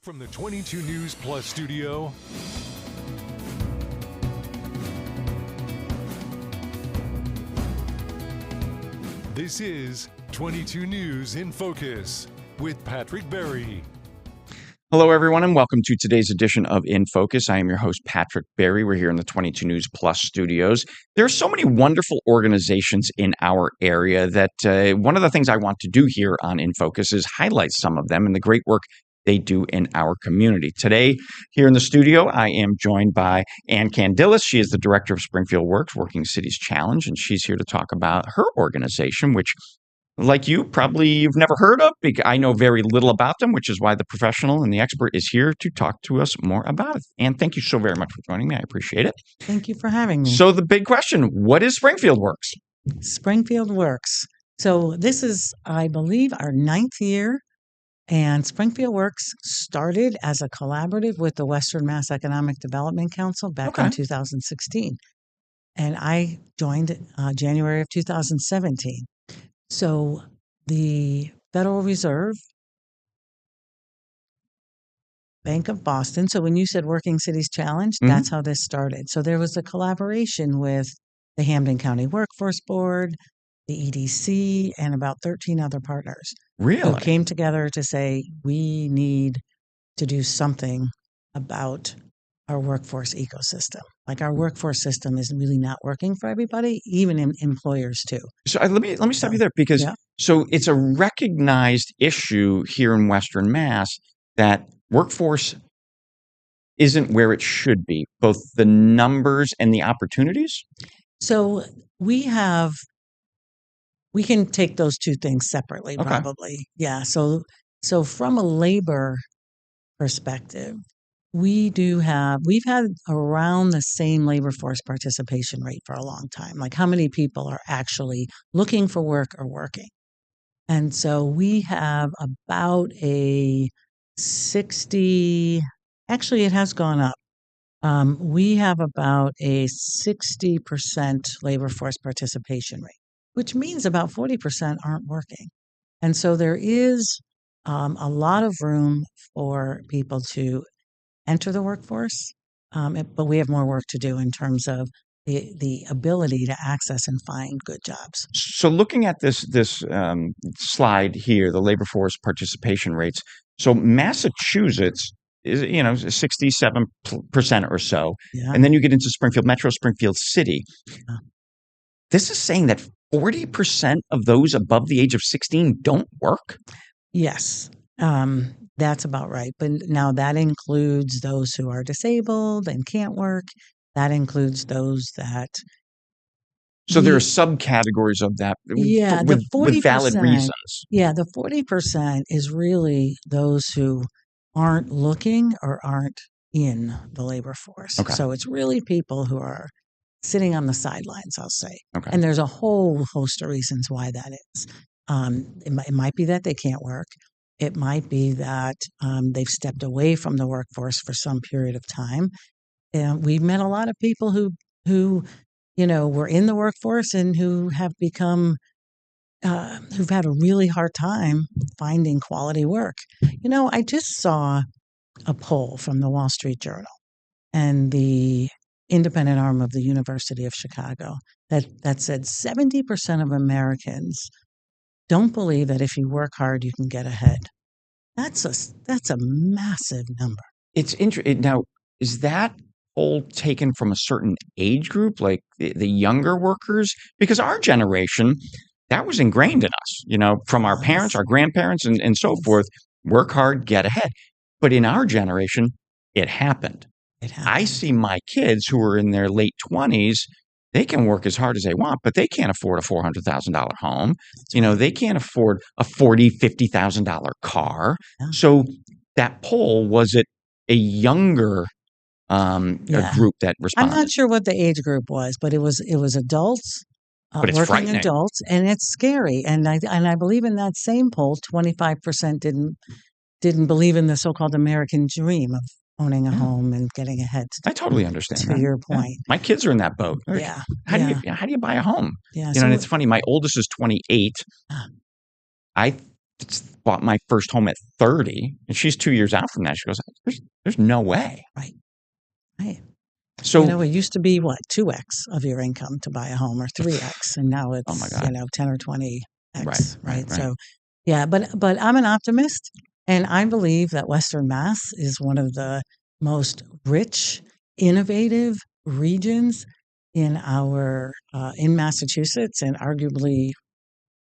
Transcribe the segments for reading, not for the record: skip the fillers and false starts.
From the 22 News Plus studio, this is 22 News in Focus with Patrick Berry. Hello, everyone, and welcome to today's edition of In Focus. I am your host, Patrick Berry. We're here in the 22 News Plus studios. There are so many wonderful organizations in our area that one of the things I want to do here on In Focus is highlight some of them and the great work they do in our community. Today, here in the studio, I am joined by Kandilis. She is the director of Springfield Works, Working Cities Challenge, and she's here to talk about her organization, which, like you, probably you've never heard of. I know very little about them, which is why the professional and the expert is here to talk to us more about it. And thank you so very much for joining me. I appreciate it. Thank you for having me. So the big question, what is Springfield Works? Springfield Works. So this is, I believe, our 9th year. And Springfield Works started as a collaborative with the Western Mass Economic Development Council back in 2016. And I joined January of 2017. So the Federal Reserve, Bank of Boston. So when you said Working Cities Challenge, that's how this started. So there was a collaboration with the Hampden County Workforce Board, the EDC, and about 13 other partners. Really? Who came together to say, we need to do something about our workforce ecosystem. Like our workforce system is really not working for everybody, even employers too. So let me stop you there because so it's a recognized issue here in Western Mass that workforce isn't where it should be, both the numbers and the opportunities. So we can take those two things separately, probably. Yeah. So from a labor perspective, we've had around the same labor force participation rate for a long time. Like how many people are actually looking for work or working? And so we have about a 60, actually it has gone up. We have about a 60% labor force participation rate, which means about 40% aren't working. And so there is a lot of room for people to enter the workforce, but we have more work to do in terms of the ability to access and find good jobs. So looking at this slide here, the labor force participation rates, so Massachusetts is 67% or so. Yeah. And then you get into Springfield Metro, Springfield City. Yeah. This is saying that 40% of those above the age of 16 don't work? Yes, that's about right. But now that includes those who are disabled and can't work. That includes those that... So there are subcategories of that with valid reasons. Yeah, the 40% is really those who aren't looking or aren't in the labor force. Okay. So it's really people who are sitting on the sidelines, I'll say. Okay. And there's a whole host of reasons why that is. It might be that they can't work. It might be that they've stepped away from the workforce for some period of time. And we've met a lot of people who were in the workforce and who have become, who've had a really hard time finding quality work. I just saw a poll from the Wall Street Journal and the independent arm of the University of Chicago that said 70% of Americans don't believe that if you work hard, you can get ahead. That's a massive number. It's interesting. Now, is that all taken from a certain age group, like the younger workers? Because our generation, that was ingrained in us, from our parents, our grandparents, and so forth. Work hard, get ahead. But in our generation, it happened. I see my kids who are in their late 20s, they can work as hard as they want, but they can't afford a $400,000 home. They can't afford a $40,000, $50,000 car. Yeah. So that poll, was it a younger a group that responded? I'm not sure what the age group was, but it was adults, but it's working adults, and it's scary. And I believe in that same poll, 25% didn't believe in the so-called American dream of owning a home and getting ahead. I totally understand to your point. Yeah. My kids are in that boat. Yeah. How do you buy a home? Yeah. And it's funny. My oldest is 28. bought my first home at 30, and she's 2 years out from that. She goes, there's no way. Right. Right. So, it used to be what, 2x of your income to buy a home, or 3x, and now oh my it's, God. 10 or 20x, right? Right. So, yeah, but I'm an optimist, and I believe that Western Mass is one of the most rich, innovative regions in in Massachusetts, and arguably,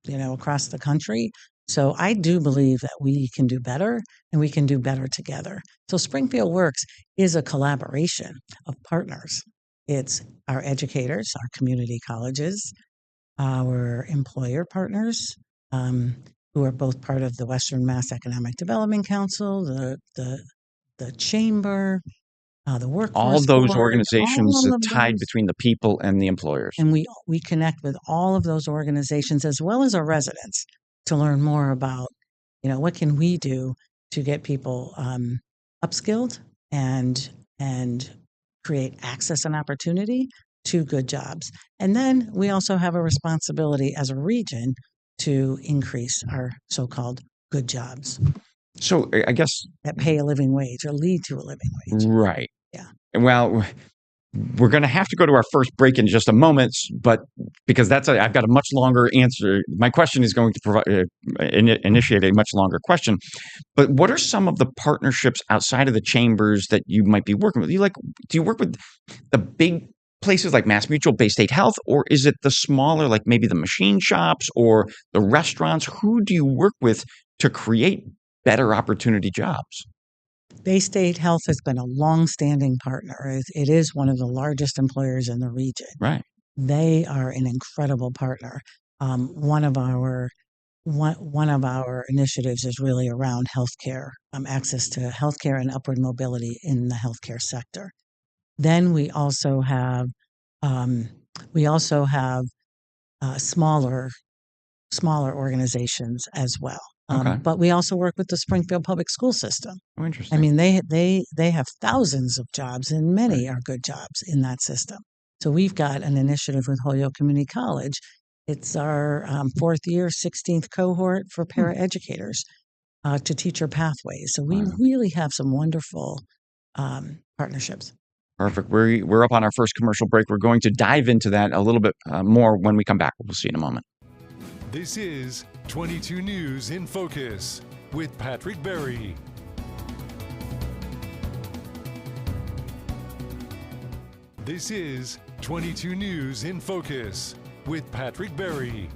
across the country. So I do believe that we can do better, and we can do better together. So Springfield Works is a collaboration of partners. It's our educators, our community colleges, our employer partners, who are both part of the Western Mass Economic Development Council, the chamber, the all workforce those board, organizations all of tied those. between the people and the employers. And we connect with all of those organizations, as well as our residents, to learn more about, what can we do to get people upskilled and create access and opportunity to good jobs. And then we also have a responsibility as a region to increase our so-called good jobs. So I guess that pay a living wage or lead to a living wage. Right. Yeah. Well, we're going to have to go to our first break in just a moment, but because I've got a much longer answer. My question is going to initiate a much longer question. But what are some of the partnerships outside of the chambers that you might be working with? Do you work with the big places like Mass Mutual, Bay State Health, or is it the smaller, like maybe the machine shops or the restaurants? Who do you work with to create better opportunity jobs? Bay State Health has been a long-standing partner. It is one of the largest employers in the region. Right. They are an incredible partner. One of our initiatives is really around healthcare, access to healthcare and upward mobility in the healthcare sector. Then we also have smaller organizations as well. Okay. But we also work with the Springfield public school system. Oh, interesting. I mean, they have thousands of jobs, and many are good jobs in that system. So we've got an initiative with Holyoke Community College. It's our fourth year, 16th cohort for paraeducators to teacher pathways. So we really have some wonderful partnerships. Perfect. We're up on our first commercial break. We're going to dive into that a little bit more when we come back. We'll see you in a moment. This is 22 News in Focus with Patrick Berry. This is 22 News in Focus with Patrick Berry.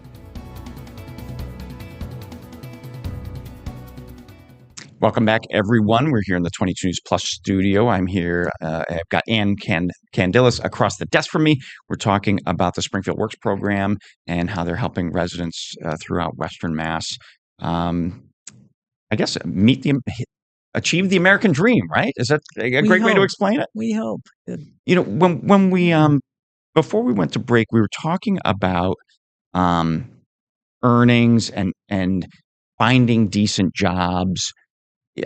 Welcome back, everyone. We're here in the 22 News Plus studio. I'm here. I've got Ann Kandilis across the desk from me. We're talking about the Springfield Works program and how they're helping residents throughout Western Mass. I guess achieve the American dream, right? Is that a great way to explain it? We hope. When we before we went to break, we were talking about earnings and finding decent jobs.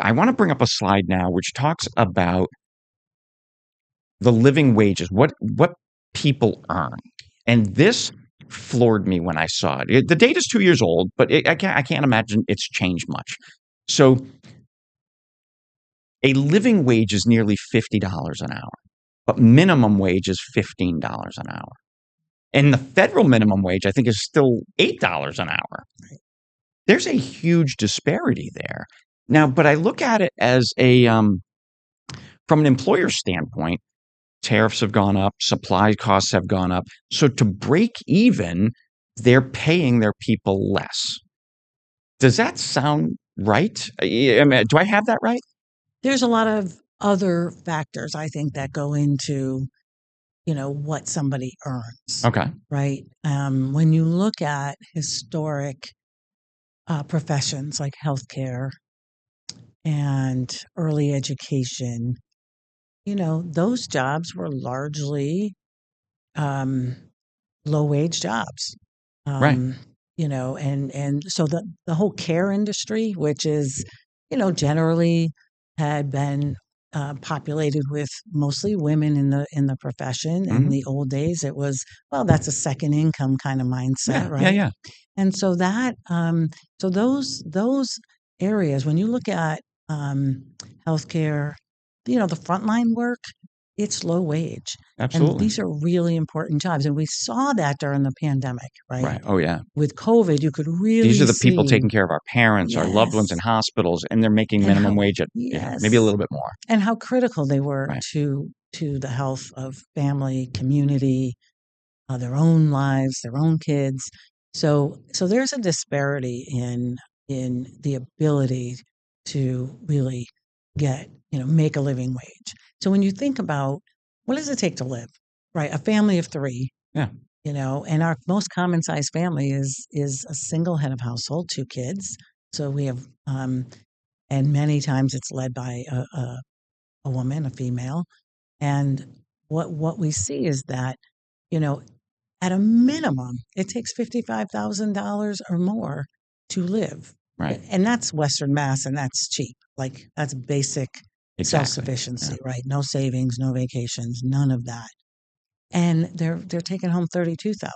I want to bring up a slide now which talks about the living wages, what people earn. And this floored me when I saw it. The data's 2 years old, but I can't imagine it's changed much. So a living wage is nearly $50 an hour, but minimum wage is $15 an hour. And the federal minimum wage, I think, is still $8 an hour. There's a huge disparity there. Now, but I look at it as from an employer standpoint, tariffs have gone up, supply costs have gone up. So to break even, they're paying their people less. Does that sound right? I mean, do I have that right? There's a lot of other factors, I think, that go into, what somebody earns. Okay. Right. When you look at historic professions like healthcare and early education, those jobs were largely low wage jobs. Right. And so the whole care industry, which is, generally had been populated with mostly women in the profession. In the old days, it was, well, that's a second income kind of mindset, right? Yeah. And so that, those areas, when you look at healthcare, the frontline work, it's low wage. And Absolutely. these are really important jobs. And we saw that during the pandemic, right? Right. Oh, yeah. With COVID, you could These really are the people see, taking care of our parents, our loved ones in yes, hospitals, and they're making and minimum how, wage at, maybe a yes, little bit more. and how critical they were Right. to the health of family, community, their own lives, their own kids. So there's a disparity in the ability to really make a living wage. So when you think about what does it take to live, right? A family of three, Yeah. and our most common size family is a single head of household, 2 kids. So we have, and many times it's led by a woman, a female. And what we see is that, you know, at a minimum, it takes $55,000 or more to live. Right. And that's Western Mass, and that's cheap. Like that's basic Exactly. self-sufficiency, Yeah. right? No savings, no vacations, none of that. And they're taking home 32,000.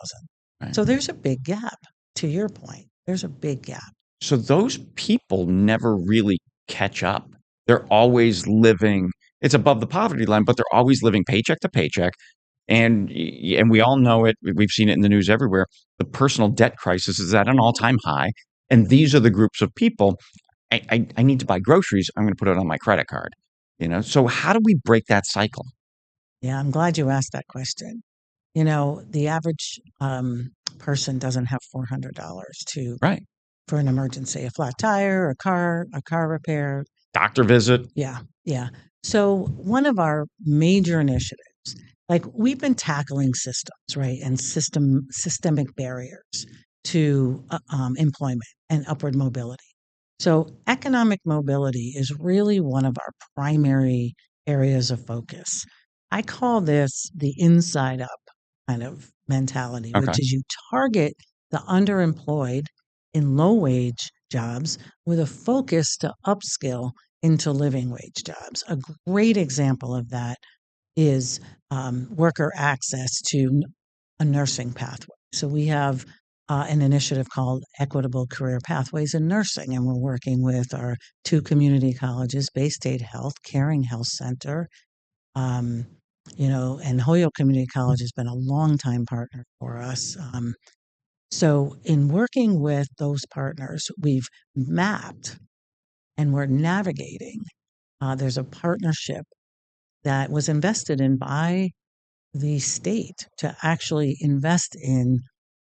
Right. So there's a big gap. To your point, there's a big gap. So those people never really catch up. They're always living, it's above the poverty line, but they're always living paycheck to paycheck. And we all know it. We've seen it in the news everywhere. The personal debt crisis is at an all-time high. And these are the groups of people. I need to buy groceries. I'm going to put it on my credit card. So how do we break that cycle? Yeah, I'm glad you asked that question. The average person doesn't have $400 Right. for an emergency, a flat tire, a car repair. Doctor visit. Yeah, yeah. So one of our major initiatives, like we've been tackling systems, right, and systemic barriers to employment and upward mobility. So economic mobility is really one of our primary areas of focus. I call this the inside up kind of mentality, Okay. which is you target the underemployed in low wage jobs with a focus to upskill into living wage jobs. A great example of that is worker access to a nursing pathway. So we have an initiative called Equitable Career Pathways in Nursing, and we're working with our 2 community colleges, Bay State Health, Caring Health Center, and Holyoke Community College has been a longtime partner for us. So in working with those partners, we've mapped and we're navigating. There's a partnership that was invested in by the state to actually invest in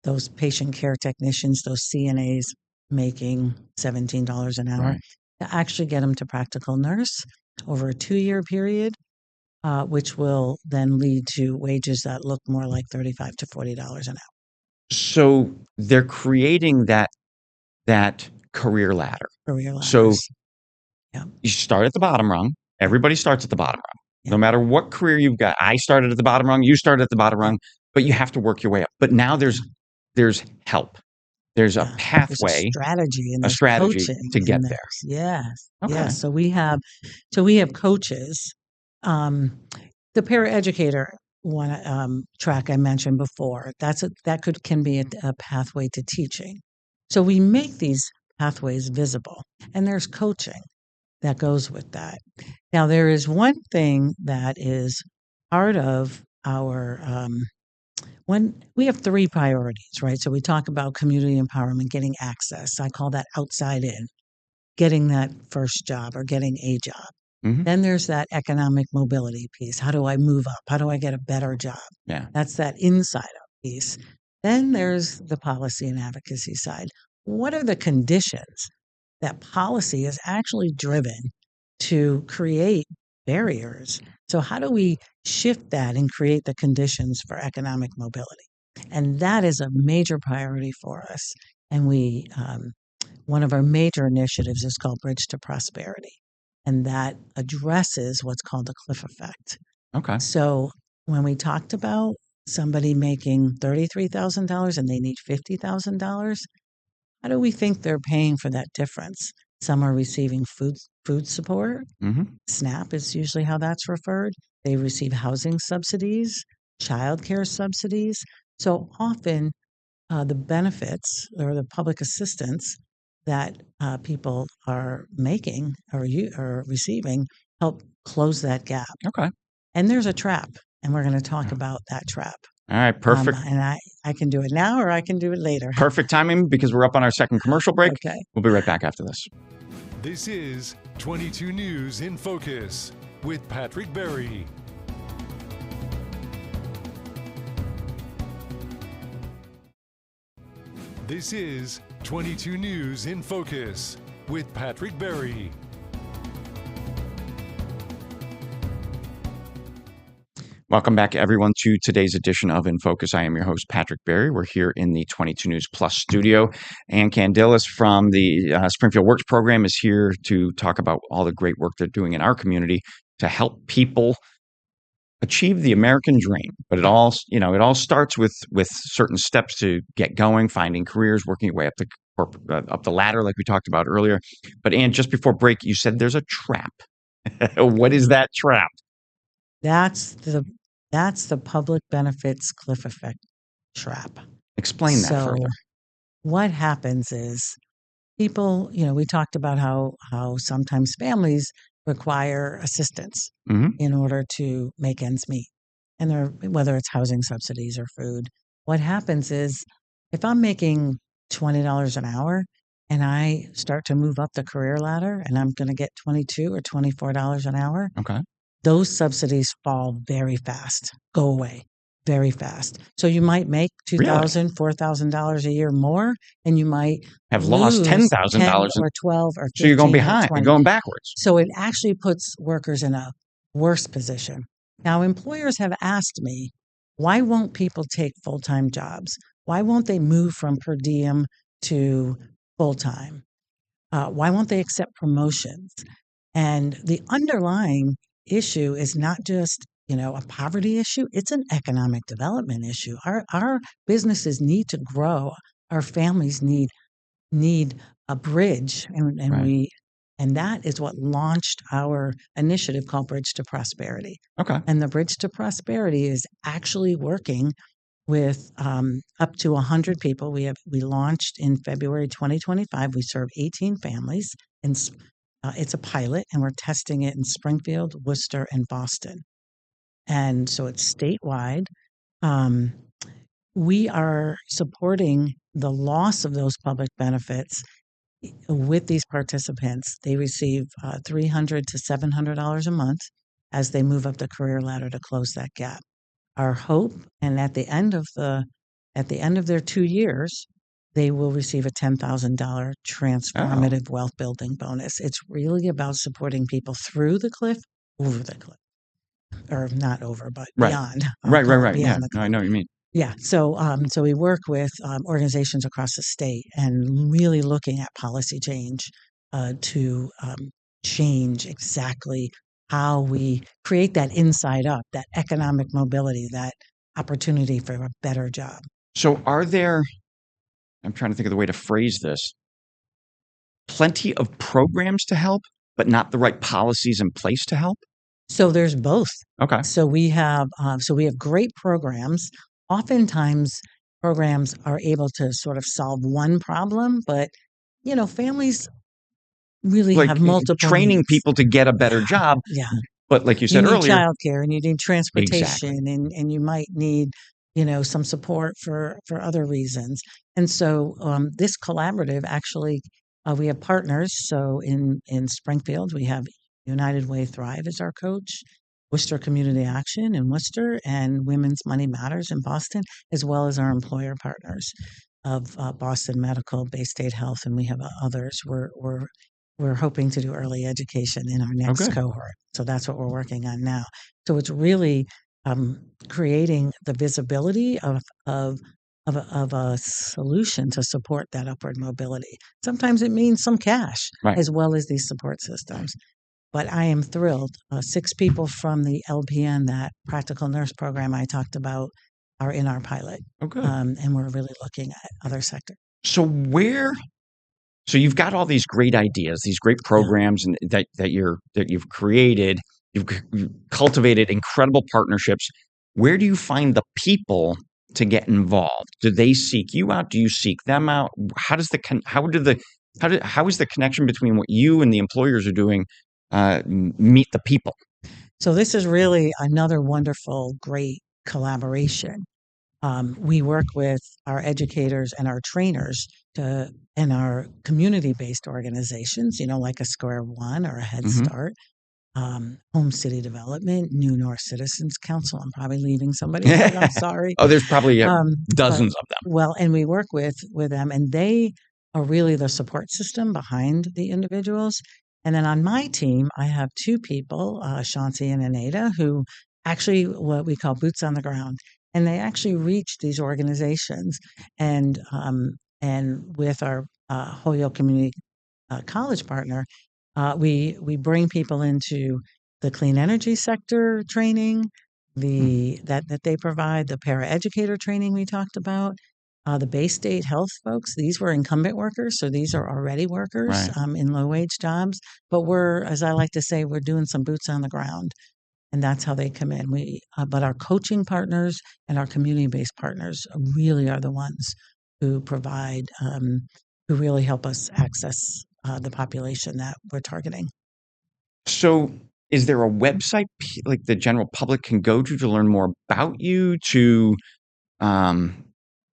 those patient care technicians, those CNAs making $17 an hour, Right. to actually get them to practical nurse over a 2-year period, which will then lead to wages that look more like $35 to $40 an hour. So they're creating that career ladder. Career So ladders. Yeah. you start at the bottom rung. Everybody starts at the bottom rung. Yeah. No matter what career you've got. I started at the bottom rung, you started at the bottom rung, but you have to work your way up. But now there's help. There's a There's a pathway, strategy and a there's strategy coaching to in get this. there. Yes. Okay. Yes. So we have coaches. The paraeducator one track I mentioned before, that can be a pathway to teaching. So we make these pathways visible, and there's coaching that goes with that. Now, there is one thing that is part of our when we have 3 priorities, right? So we talk about community empowerment, getting access. I call that outside in, getting that first job or getting a job. Mm-hmm. Then there's that economic mobility piece. How do I move up? How do I get a better job? Yeah. That's that inside up piece. Then there's the policy and advocacy side. What are the conditions that policy is actually driven to create barriers? So how do we shift that and create the conditions for economic mobility? And that is a major priority for us. And one of our major initiatives is called Bridge to Prosperity. And that addresses what's called the cliff effect. Okay. So when we talked about somebody making $33,000 and they need $50,000, how do we think they're paying for that difference? Some are receiving food support. Mm-hmm. SNAP is usually how that's referred. They receive housing subsidies, childcare subsidies. So often the benefits or the public assistance that people are making or receiving help close that gap. Okay. And there's a trap, and we're going to talk about that trap. All right, perfect. And I can do it now or I can do it later. Perfect timing because we're up on our second commercial break. Okay. We'll be right back after this. This is 22 News in Focus with Patrick Berry. This is 22 News in Focus with Patrick Berry. Welcome back, everyone, to today's edition of In Focus. I am your host, Patrick Berry. We're here in the 22 News Plus studio. And Kandilis from the Springfield Works program is here to talk about all the great work they're doing in our community to help people achieve the American dream. But it all starts with certain steps to get going, finding careers, working your way up the ladder, like we talked about earlier. But Ann, just before break, you said there's a trap. What is that trap? That's the public benefits cliff effect trap. Explain that further. What happens is people, we talked about how sometimes families require assistance in order to make ends meet. And whether it's housing subsidies or food, what happens is if I'm making $20 an hour and I start to move up the career ladder and I'm going to get $22 or $24 an hour, okay, those subsidies fall very fast, go away very fast. So you might make $2,000, $4,000 a year more, and you might have lost $10,000 or 12 or 15. So you're going behind, you're going backwards. So it actually puts workers in a worse position. Now, employers have asked me, why won't people take full-time jobs? Why won't they move from per diem to full-time? Why won't they accept promotions? And the underlying issue is not just, a poverty issue. It's an economic development issue. Our businesses need to grow. Our families need a bridge. And that is what launched our initiative called Bridge to Prosperity. Okay. And the Bridge to Prosperity is actually working with up to 100 people. We launched in February 2025. We serve 18 families, and it's a pilot, and we're testing it in Springfield, Worcester, and Boston. And so it's statewide. We are supporting the loss of those public benefits with these participants. They receive $300 to $700 a month as they move up the career ladder to close that gap. Our hope, and at the end of their 2 years, they will receive a $10,000 transformative wealth building bonus. It's really about supporting people through the cliff, over the cliff, or not over, but beyond. Right. Yeah, I know what you mean. Yeah. So we work with organizations across the state and really looking at policy change to change exactly how we create that inside up, that economic mobility, that opportunity for a better job. So I'm trying to think of the way to phrase this, plenty of programs to help, but not the right policies in place to help? So there's both. Okay. So we have great programs. Oftentimes, programs are able to sort of solve one problem, but families really have multiple training needs. People to get a better job. Yeah. But like you said earlier, you need childcare and you need transportation, exactly. and you might need some support for other reasons. And so this collaborative actually, we have partners. So in Springfield, we have United Way Thrive as our coach, Worcester Community Action in Worcester, and Women's Money Matters in Boston, as well as our employer partners of Boston Medical, Bay State Health, and we have others. We're hoping to do early education in our next cohort. So that's what we're working on now. So it's really creating the visibility of a solution to support that upward mobility. Sometimes it means some cash, as well as these support systems. But I am thrilled. 6 people from the LPN, that practical nurse program I talked about, are in our pilot. And we're really looking at other sectors. So you've got all these great ideas, these great programs, and that you've created. You've cultivated incredible partnerships. Where do you find the people to get involved? Do they seek you out? Do you seek them out? How do the How is the connection between what you and the employers are doing meet the people? So this is really another wonderful, great collaboration. We work with our educators and our trainers and our community-based organizations, like a Square One or a Head Start, Home City Development, New North Citizens Council. I'm probably leaving somebody out. I'm sorry. Oh, there's probably dozens of them. Well, and we work with them, and they are really the support system behind the individuals. And then on my team, I have two people, Shanti and Aneda, who actually what we call boots on the ground, and they actually reach these organizations. And with our Holyoke Community College partner, we bring people into the clean energy sector training, that they provide, the paraeducator training we talked about, the Bay State Health folks. These were incumbent workers, so these are already workers in low wage jobs. But we're, as I like to say, we're doing some boots on the ground, and that's how they come in. But our coaching partners and our community-based partners really are the ones who provide, who really help us access the population that we're targeting. So is there a website like the general public can go to learn more about you, to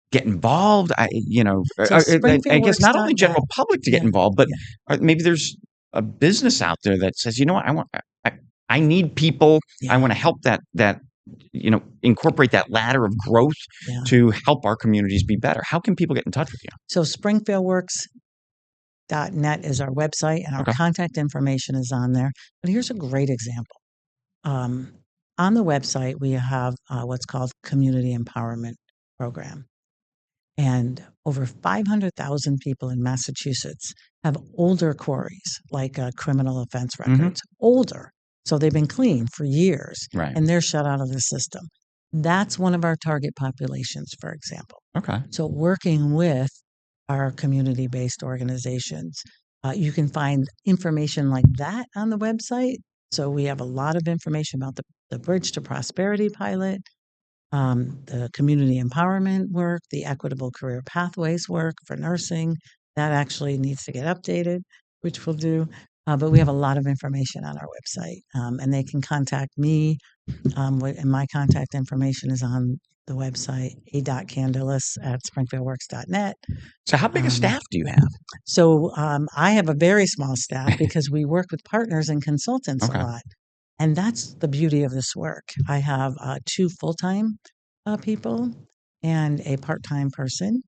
get involved? I guess not only general public to get involved, but maybe there's a business out there that says, I need people. I want to help that incorporate that ladder of growth to help our communities be better. How can people get in touch with you? So springfieldworks.net is our website, and our contact information is on there. But here's a great example. On the website, we have what's called Community Empowerment Program. And over 500,000 people in Massachusetts have older queries, like criminal offense records, older. So they've been clean for years, and they're shut out of the system. That's one of our target populations, for example. So working with our community-based organizations, you can find information like that on the website. So we have a lot of information about the Bridge to Prosperity pilot, the community empowerment work, the equitable career pathways work for nursing. That actually needs to get updated, which we'll do. But we have a lot of information on our website, and they can contact me. And my contact information is on the website, a.kandilis@springfieldworks.net. So how big a staff do you have? So I have a very small staff because we work with partners and consultants a lot. And that's the beauty of this work. I have 2 full-time people and a part-time person,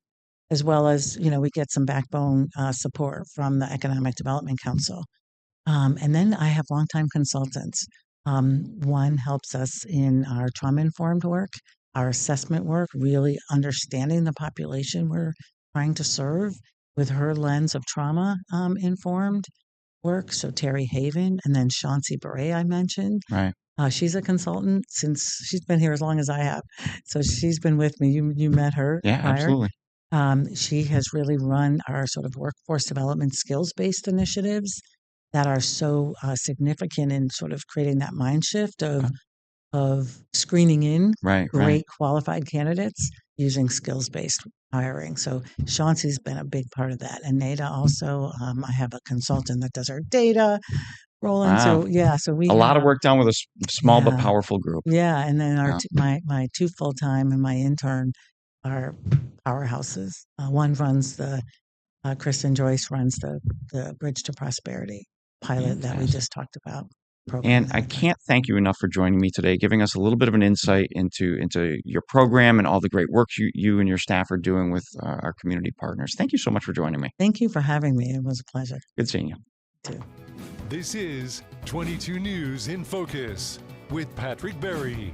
as well as, we get some backbone support from the Economic Development Council. And then I have longtime consultants. One helps us in our trauma-informed work, our assessment work, really understanding the population we're trying to serve with her lens of trauma-informed work. So Terry Haven, and then Shanti Beret I mentioned. She's a consultant since she's been here as long as I have. So she's been with me. You met her prior. Absolutely. She has really run our sort of workforce development skills-based initiatives that are so significant in sort of creating that mind shift of screening in great qualified candidates using skills-based hiring. So Shanti's been a big part of that. And Nada also, I have a consultant that does our data. Roland. So we a lot of work done with a small but powerful group. And then my 2 full-time and my intern are powerhouses. One runs Kristen Joyce runs the Bridge to Prosperity pilot that we just talked about. And I can't thank you enough for joining me today, giving us a little bit of an insight into your program and all the great work you and your staff are doing with our community partners. Thank you so much for joining me. Thank you for having me. It was a pleasure. Good seeing you. Too. This is 22 News in Focus with Patrick Berry.